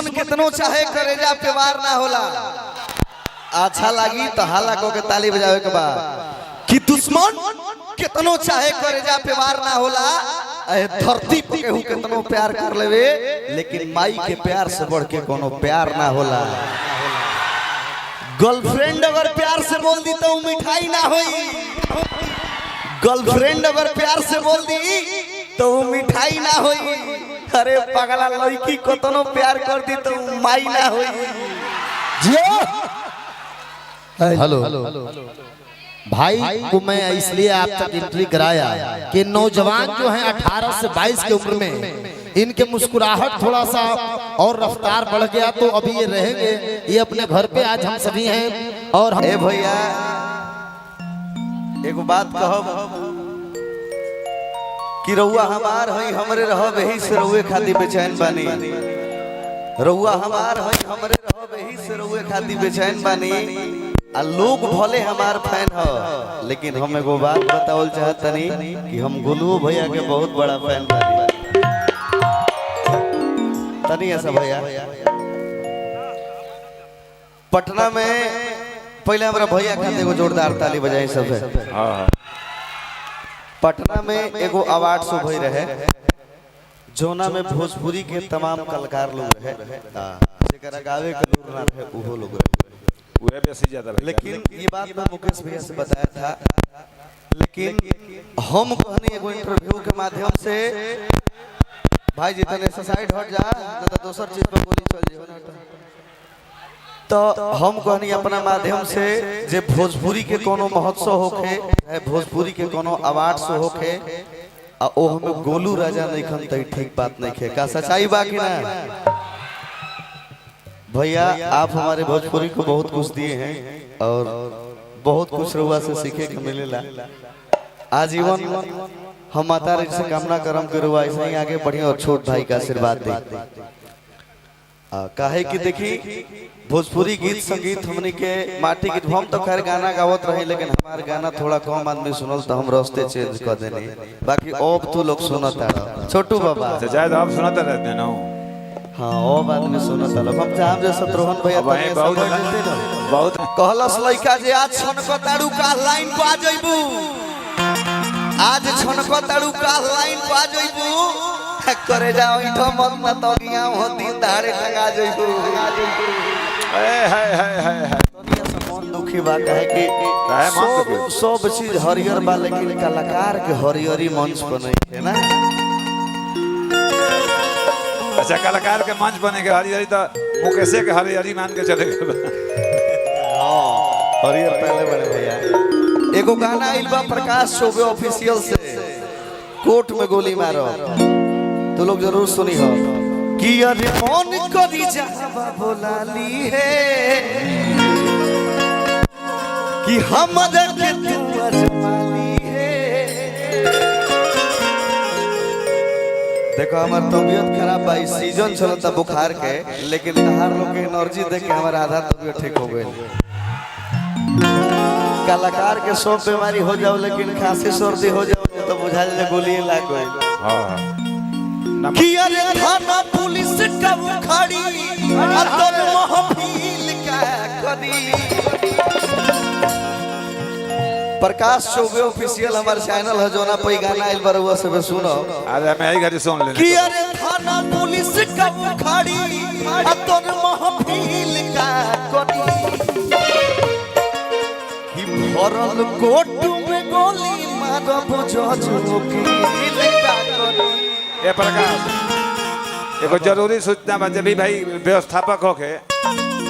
दुश्मन कितनो चाहे करेजा पे वार ना होला। अच्छा लगी तो हाला को के ताली बजावे के बाद कि दुश्मन कितनो चाहे करेजा पे वार ना होला। धरती पे केहू कितनो प्यार कर लेवे लेकिन माई के प्यार से बढ़ के कोनो प्यार ना होला। गर्लफ्रेंड अगर प्यार से बोल दी तो मिठाई ना होई। गर्लफ्रेंड अगर प्यार से बोल दी तो मिठाई ना होई। अरे पगला लड़की कितनो प्यार कर दी तो माई ना होई। हेलो भाई को मैं इसलिए आप तक एंट्री कराया कि नौजवान जो हैं 18 से 22 की उम्र में इनके मुस्कुराहट थोड़ा सा और रफ्तार बढ़ गया तो अभी ये रहेंगे। ये अपने घर पे आज हम सभी हैं और हम भैया एगो बात कहब कि रउआ हमार हई हमरे रहब यही से रउए खातिर बेचैन बानी। रउआ हमार हई हमरे रहब यही से रउए खातिर बेचैन बानी। आ लोग भले हमार फैन हो लेकिन हम एगो बात बतावल चाहतनी कि हम गुलू भैया के बहुत बड़ा फैन बानी। तनी ऐसा भैया पटना में पहले हमारा भैया खातिर एगो जोरदार ताली बजाई सब है। पटना में एगो अवार्ड शो भई रहे जोना में भोजपुरी के तमाम कलाकार लोग रहे। जेकरा गावे के लूर ना रहे उहो लोग रहे। लेकिन ये बात मैं मुकेश भैया से बताया था। लेकिन हम कहनी एगो इंटरव्यू के माध्यम से भाई जी तने साइड हट जा न तो दूसर चीज पे गोली चल जाए। तो हम कहनी अपना माध्यम से जे भोजपुरी के कोनो महोत्सव होखे भोजपुरी के कोनो अवार्ड शो होखे आ ओ हमें गोलू राजा नहीं खन त ठीक बात नहीं खे। का सच्चाई बा कि ना भैया? आप हमारे भोजपुरी को बहुत कुछ दिए हैं और बहुत कुछ रुआ से सीखे के मिलेला। आजीवन हम माता रानी से कामना करम के रुआ ऐसे ही आगे बढ़िया और छोट भाई का आशीर्वाद दे। काहे कि देखी भोजपुरी गीत संगीत हमनी के माटी गीत हम तो खैर गाना गावत रहे लेकिन हमार गाना थोड़ा कम आदमी सुनल तो हम रास्ते चेंज कर देनी। बाकी अब तू लोग सुनता रहो छोटू बाबा शायद आप सुनते रहते ना। हाँ ओ बात में सुनता लोग हम चाहम जे शत्रुघ्न भैया बहुत कहलस लइका जे आज छनक ताड़ू का लाइन पे आ जइबू। आज छनक ताड़ू का लाइन पे आ जइबू करे जाओ इठो मत न तो गिया हो दिन दाड़े लगा जइबू। दुनिया से मन दुखी बात है कि सब चीज हरियर बा लेकिन कलाकार के हरियरी मंच पर नहीं है ना। अच्छा कलाकार के मंच बने के हरियरी तो मुकेशे के हरियरी मान के चले हरियर पहले बड़े भैया। एगो गाना आइल बा प्रकाश चौबे ऑफिशियल से कोर्ट में गोली मारो तो लोग जरूर सुनी हो कि अरे मन करी जहां बोलाली है कि हमरे के तू अजमाली है। देखो हमार तबीयत खराब बा सीजन चलता बुखार के लेकिन तहार लोग के एनर्जी देख के हमारा आधा तबीयत ठीक हो गई। कलाकार के सब बीमारी हो जाओ लेकिन खांसी सर्दी हो जाओ तो बुझा जाए गोली लाग गई। कि अरे थाना पुलिस का उखाड़ी अतर महफिल का करी। प्रकाश चौबे ऑफिशियल हमारे चैनल है जो ना पे गाना आइल बरुआ से सुनो। अरे मैं ही घड़ी सुन ले कि अरे थाना पुलिस का उखाड़ी अतर महफिल का करी। कि भरल कोट में गोली मारब जज वकील का करी। ये प्रकाश एगो जरूरी सूचना बा जब भी भाई व्यवस्थापक होके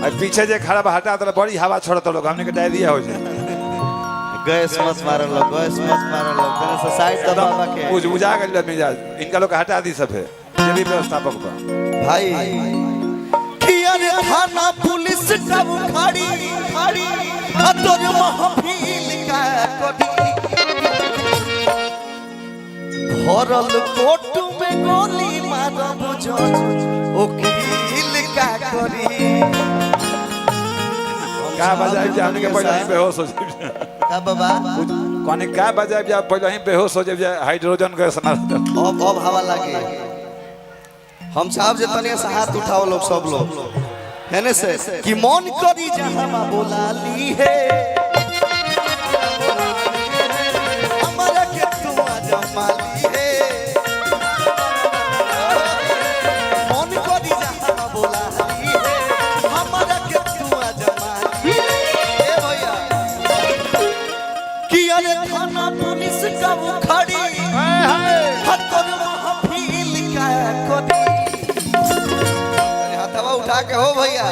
और पीछे जे खड़ा हटा तो बड़ी हवा छोड़त लोग हमने के डायरिया हो जाए। गैस मत मारल लोग गैस मत मारल लोग तने से साइड दबावा के कुछ बुझा गइल मिजाज इनका लोग हटा दी सब है जब भी व्यवस्थापक बा भाई। कि अरे थाना पुलिस का उखाड़ी अतर महफिल का करी। भरल कोट में गोली मारब जज वकील का करी। का बजाय जाने के पहले ही बेहोश हो जाए। का बाबा कोने का बजाय जा पहले ही बेहोश हो जाए हाइड्रोजन गैस ना अब हवा लागे हम साहब जे तनिया से हाथ उठाओ लोग सब लोग है ने से कि मन करी जहां बोला ली है हमारा के तू जमा ली है मन करी जहां बोला ली है हमारा के तू जमा ली है ए भैया कि अरे थाना पुलिस का वो खड़ी हत्तर महफिल का कोदी हथवा उठा के हो भैया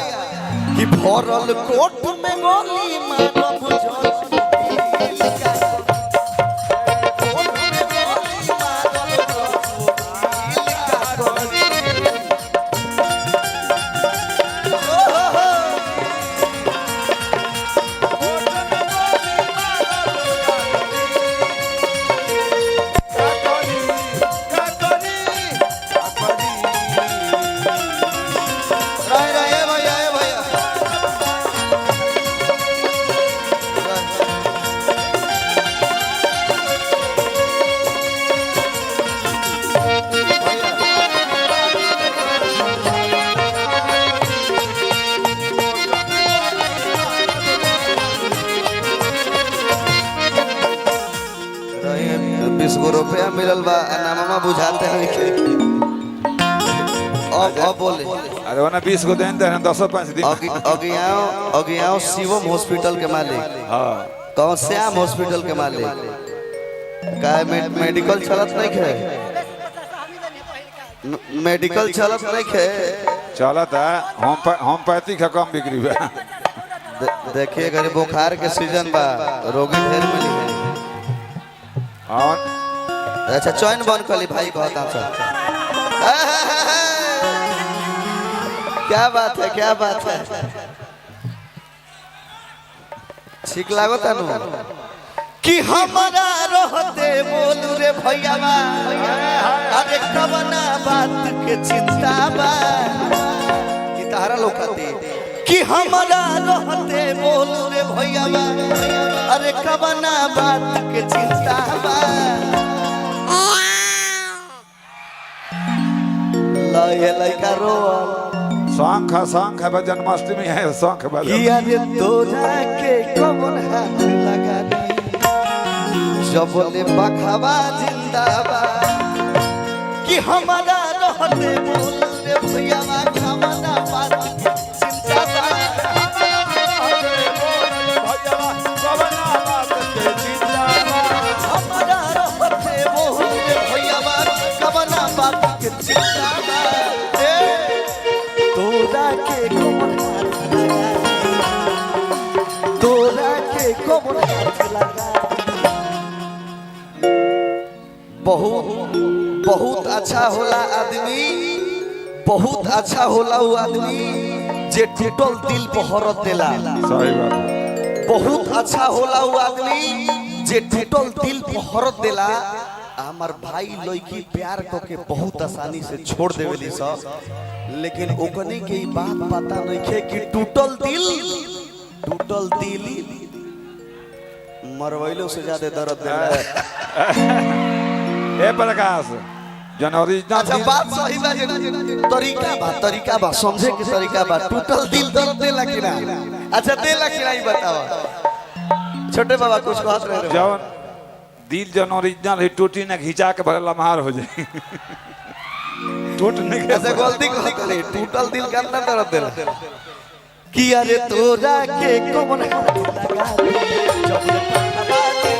कि भरल कोट में गोली मारो बुझो रुपया मिलल बा नामा बुझाते हैं के अब बोले अरे वना 20 को देन देन 10 5 दिन अगियाओ शिवम हॉस्पिटल के मालिक हां कौन श्याम हॉस्पिटल के मालिक का मेडिकल चलत नहीं है मेडिकल चलत नहीं है चलत है होम्योपैथी का कम बिक्री बा देखिए घरे बुखार के सीजन बा रोगी ढेर मिली है और अच्छा चैन बन कली भाई कहता सर क्या बात है ठीक लागो तनु कि हमारा रहते बोलू रे भैया अरे कवना बात के चिंता बा कि तारा लोकते कि हमारा रहते बोलू रे भैया अरे कवना बात के चिंता बा लय लयका रो शंख है जन्माष्टमी है शंख बजा कि अरे तोरा के कमल हाथ लगा दी जब ले बखवा जिंदाबाद कि हमारा रहते बोल रे भैया कवना बात के चिंता बा हमारा रहते बोल रे भैया कवना बात के चिंता बा तोरा के कोमल हाथ लगा बहुत अच्छा होला आदमी बहुत अच्छा होला वो आदमी जे टूटल दिल पर हरत देला सही बात बहुत अच्छा होला वो आदमी जे टूटल दिल पर हरत देला हमार भाई लड़की प्यार करके बहुत आसानी से छोड़ देवेली सब लेकिन ओकने के ई बात पता नहीं है कि टूटल दिल मरवैलो से ज्यादा दर्द देला ए प्रकाश जनवरी अच्छा बात सही बा तरीका बा समझे के तरीका बा टूटल दिल दर्द देला कि ना अच्छा देला कि नहीं बतावा छोटे बाबा कुछ कहत रहे जवन दिल जन ओरिजिनल है टूटी ना घिचा के भरे लम्हार हो जाए टूटने के ऐसे गलती कौन करे टूटल दिल का अंदर दर्द देला कि अरे तोरा के कौन हाथ लगा जब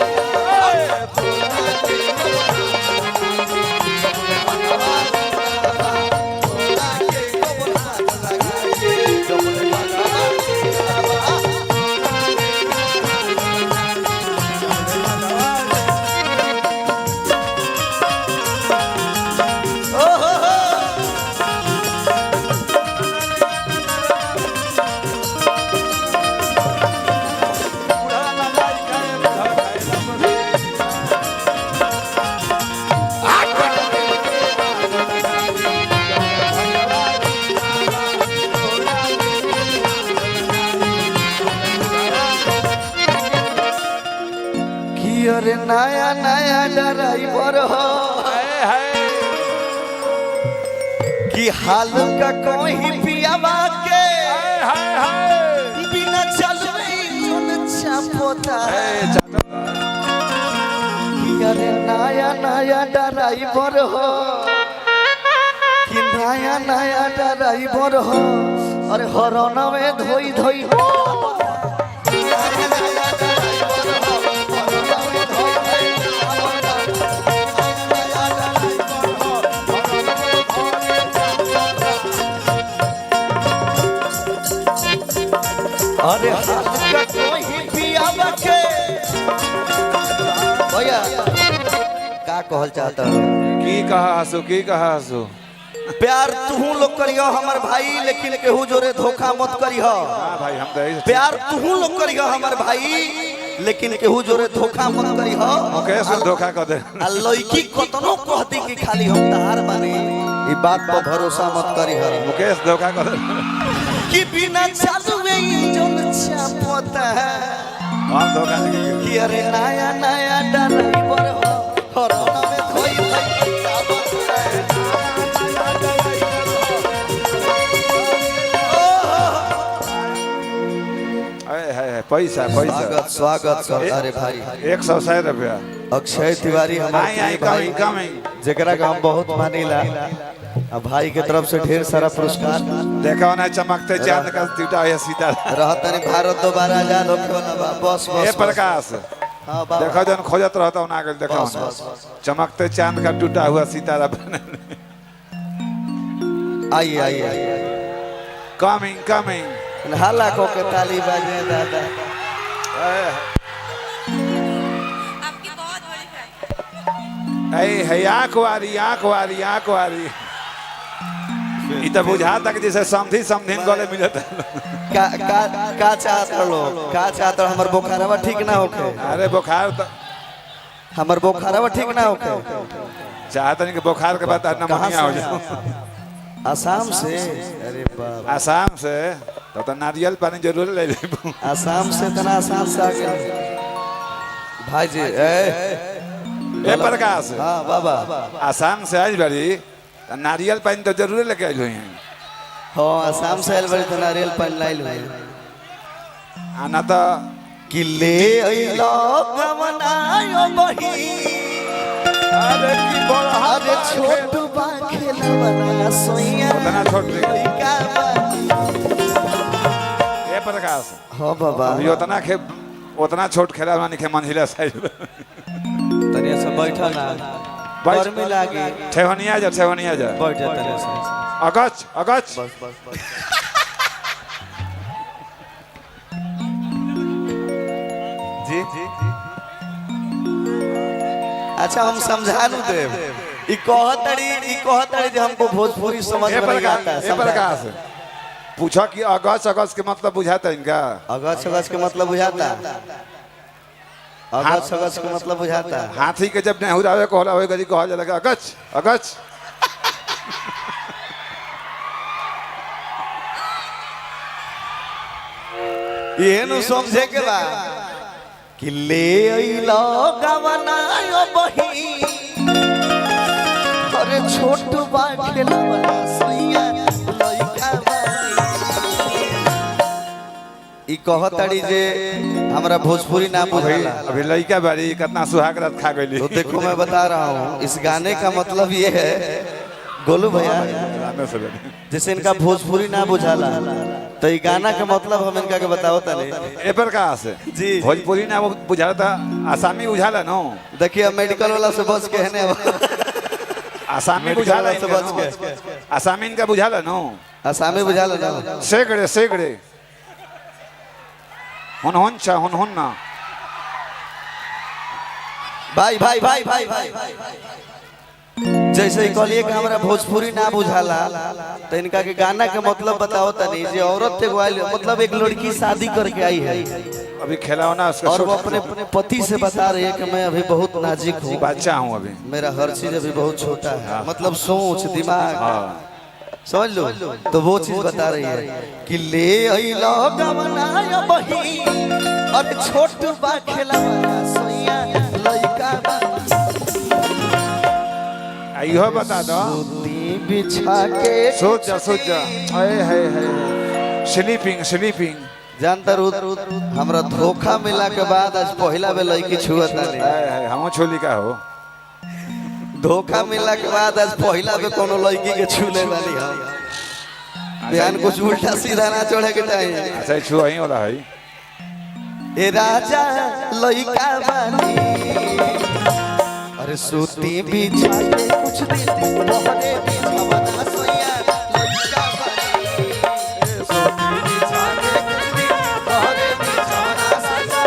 अरे नया नया ड्राइवर हो कि हाल का कोई पियावा के हाय हाय बिना चलवे मन चापोता कि अरे नया नया ड्राइवर हो कि नया नया ड्राइवर हो अरे हरन में धोई धोई अरे हल्का कोई पियावा के भैया का कहल चाहता की कहा हसू की कहा हसू प्यार तू लोग करियो हमर भाई लेकिन केहू जोरे धोखा मत करियो हाँ भाई हम तो प्यार तू लोग करियो हमर भाई लेकिन केहू जोरे धोखा मत करियो कैसे धोखा कर दे आ लड़की कतनो कहती कि खाली हम तहार बानी ई बात पर भरोसा मत करियो मुकेश धोखा कर दे कि बिना चालुए इंजन चापता है हम धोखा नहीं कि अरे नया नया ड्राइवर हो हरना में धोई धोई है पैसा पैसा स्वागत स्वागत अरे भाई 100 रुपया अक्षय तिवारी हमारे भाई जेकरा का हम बहुत मानीला भाई के तरफ से ढेर सारा पुरस्कार देखा ना चमकते चांद का टूटा है सितारा रहता नहीं भारत दोबारा आजाद होके वाला बा बस ए बस प्रकाश हां बाबा देखो जन खोजत रहता हूं आगे देखो ना चमकते चांद का टूटा हुआ सितारा आइए आइए कमिंग कमिंग हाला को के ताली बाजे दादा आपकी बहुत बड़ी फैन। ए है आंख वारी ई तो बुझाता कि जैसे समधी समधीन गले मिलत का चाहत लो का चाहत हमर बोखारवा ठीक ना होके अरे बुखार तो हमर बोखारवा ठीक ना होके चाहता नहीं कि बुखार के बाद नमोनिया हो जाए आसाम से अरे बाप आसाम से तो नारियल पानी जरूर ले ले आसाम से तना आसाम से आगे भाई जी ए प्रकाश हाँ बाबा आसाम से आज बड़ी नारियल पानी तो जरूर लेके आई हुई हैं हाँ आसाम से आयल बड़ी तो नारियल पानी लाइल हुई आना तो किले अइलो गवनायो बही अरे की बड़ा अरे छोट बा खेलवना सोइया उतना छोट ले लइका बा ए प्रकाश हाँ बाबा अभी उतना छोट खेला मानी के मंजिला साइज तनिया से बैठा ना बैठ। गर्मी लागी ठेवनिया जा बैठ जा तनिया से अगच बस बस बस जी जी अच्छा हम समझा नु देव ई कहतड़ी जे हमको भोजपुरी समझ ए में नहीं आता है प्रकाश ए प्रकाश पूछा कि अगच के मतलब बुझाता है इनका अगच के मतलब बुझाता अगच के मतलब बुझाता हाथी के जब नेहुरावे को होला होए गरी कहल जाला अगच ये नु समझे के बा कि ले अइलो गवनायो बही अरे छोट बा खेलवना सैया लइका बा ई कहतड़ी जे हमरा भोजपुरी ना बुझाला अभी लड़का बारी कितना सुहाग रात खा गई तो देखो मैं बता रहा हूँ इस गाने का मतलब ये है गोलू भैया जैसे इनका भोजपुरी ना बुझाला तो ये गाना का मतलब हम इनका के बताओ तले ए प्रकाश जी। भोजपुरी ना वो बुझाला था आसामी बुझाला नो देखिए मेडिकल वाला से बच के है ने आसामी बुझाला से बच के आसामी इनका बुझाला नो आसामी बुझाला ना सेगड़े हुन ना भाई भाई भाई भाई भाई जैसे ही कहलिए कि हमरा भोजपुरी ना बुझाला तो इनका के गाना के मतलब बताओ तनी जे औरत एगो आइल मतलब एक लड़की शादी करके आई है अभी खिलौना उसका और वो अपने पति से बता रही है कि मैं अभी बहुत नाजुक हूँ बच्चा हूँ अभी मेरा हर चीज अभी बहुत छोटा है मतलब सोच दिमाग समझ लो तो वो चीज बता रही है कि ले अइलो गवनायो बही अरे छोट बा खेलवना सैया लइका बा इहो बता दो सुती बिछा के सोच जा हाय हाय हाय स्लीपिंग स्लीपिंग जानता रू हमरा धोखा मिला के बाद आज पहला बेर लड़की छुअत नहीं हाय हाय हम छोली का हो धोखा मिला के बाद आज पहला बेर कोनो लड़की के छूले वाली हम ध्यान कुछ उल्टा सीधा ना चढ़े के चाहिए अच्छा छुआ ही वाला है ए राजा लइका बानी अरे सूती बिछा के कुछ दिन तोहरे बिछावना सोया लइका बानी सूती बिछा के कुछ दिन तोहरे बिछावना सोया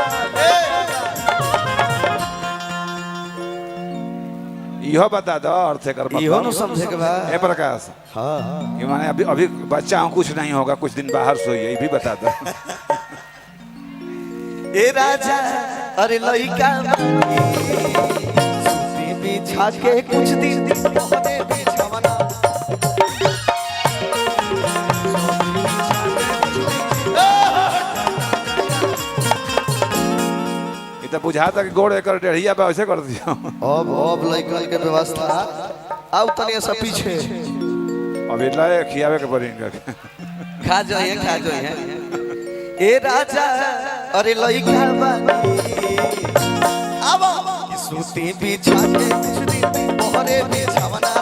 इहो बता दो अर्थ कर इहो न समझे के बा ए प्रकाश हां ये माने अभी अभी बच्चा हूं कुछ नहीं होगा कुछ दिन बाहर सोइए ये भी बता दो ए राजा अरे लइका सूती बिछा के कुछ दिन तोहरे बिछावना ये तो बुझाता कि गोड़ एकर डेढ़िया पे ऐसे कर दिया अब लइकन के व्यवस्था आउ तनी ऐसा पीछे अभी लाए खियावे के पड़ी इनका खा जाइए ए राजा अरे लइका बानी आवा सूती बिछा के कुछ दिन तोहरे बिछावना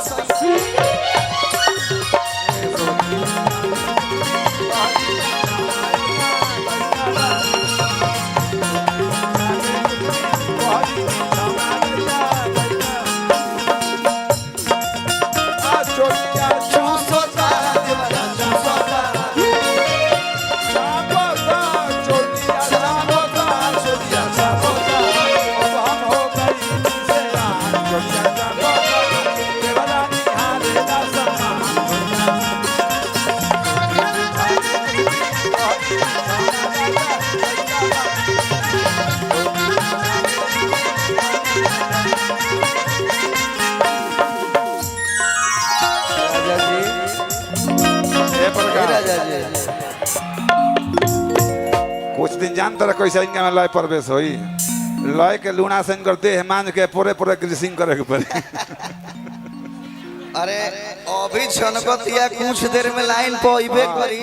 कुछ दिन जानता रहा कैसे इनका में लय प्रवेश होई लय के लूना सन करते है मान के पूरे पूरे ग्रीसिंग करे के पड़े अरे अभी छनकतिया कुछ देर में लाइन पे अइबे करी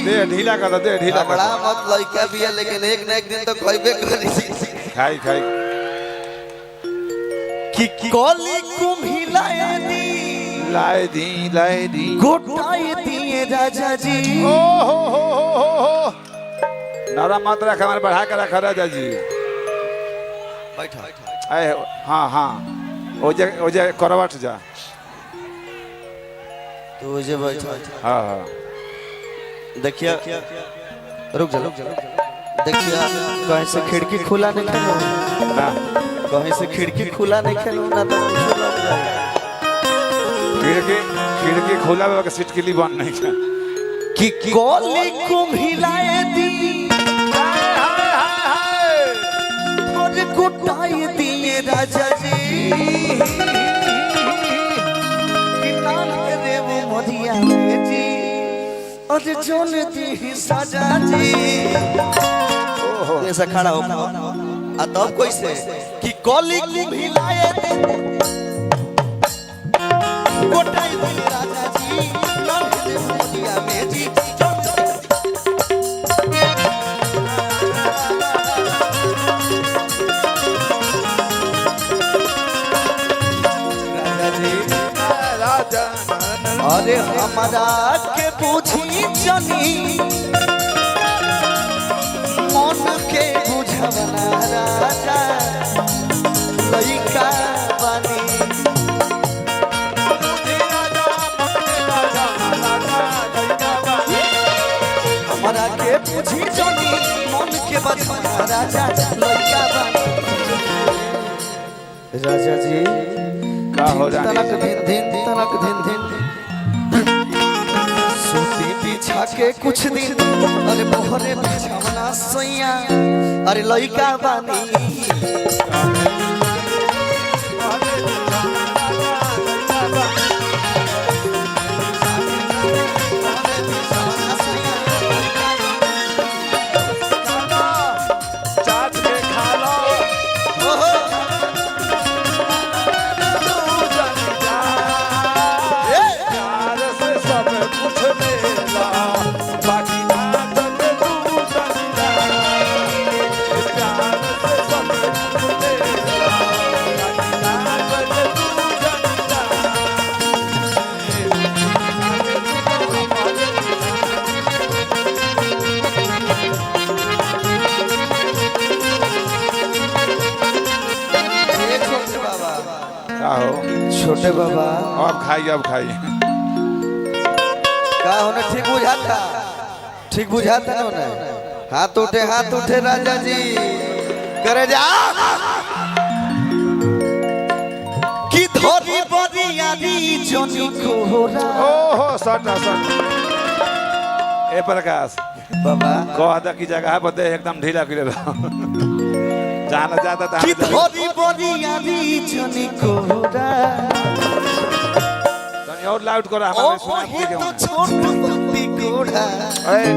दे ढीला कर दे ढीला कर बड़ा मत लइका बिया लेकिन एक ना एक दिन तो कहबे करी खाई खाई कि कली कुम्हिलाए दी लाए दी गोटाए दिए राजा जी ओ हो नरम मत रख हमारे बढ़ा कर रखा राजा जी बैठा आए हाँ ओजे करवट जा तो जे बैठा हाँ देखिए रुक जा देखिए कहीं से खिड़की खुला नहीं खेलो ना कहीं से खिड़की खुला नहीं खेलो ना तो कुछ लग जाएगा खिड़की खोला बाबा के सीट के लिए बंद नहीं था कि कोली कुम्हिलाए दी और कुटाई दिए राजा जी कि नाल के देव मरिया जी और जोन दी सजा जी ऐसा खड़ा हो आ तब कैसे कि कोली कुम्हिलाए दी कोटाई दिए राजा जी नाल के देव मरिया में जी अरे हमारा के पूछी जनी मन के बुझवना राजा लइका बानी हमारा के पूछी जनी मन के बुझवना राजा लइका बानी राजा जी का हो जाने तनक दिन सूती बिछा के कुछ दिन अरे बहरे बिछावना सैया अरे लइका बानी चाट के खा लो का हो छोटे बाबा अब खाई का होने ठीक बुझाता ना होने हाथ उठे राजा जी करे जा कि धोरी बरियारी जोनी कोहरा ओहो सट ए प्रकाश बाबा कहता की जगह पर दे एकदम ढीला कर जाना जाता था कि धोरी बरियारी जोनी कोहरा और लाउड करो ओ हमारे सुना हे तो छोटू बत्ती कोड़ा अरे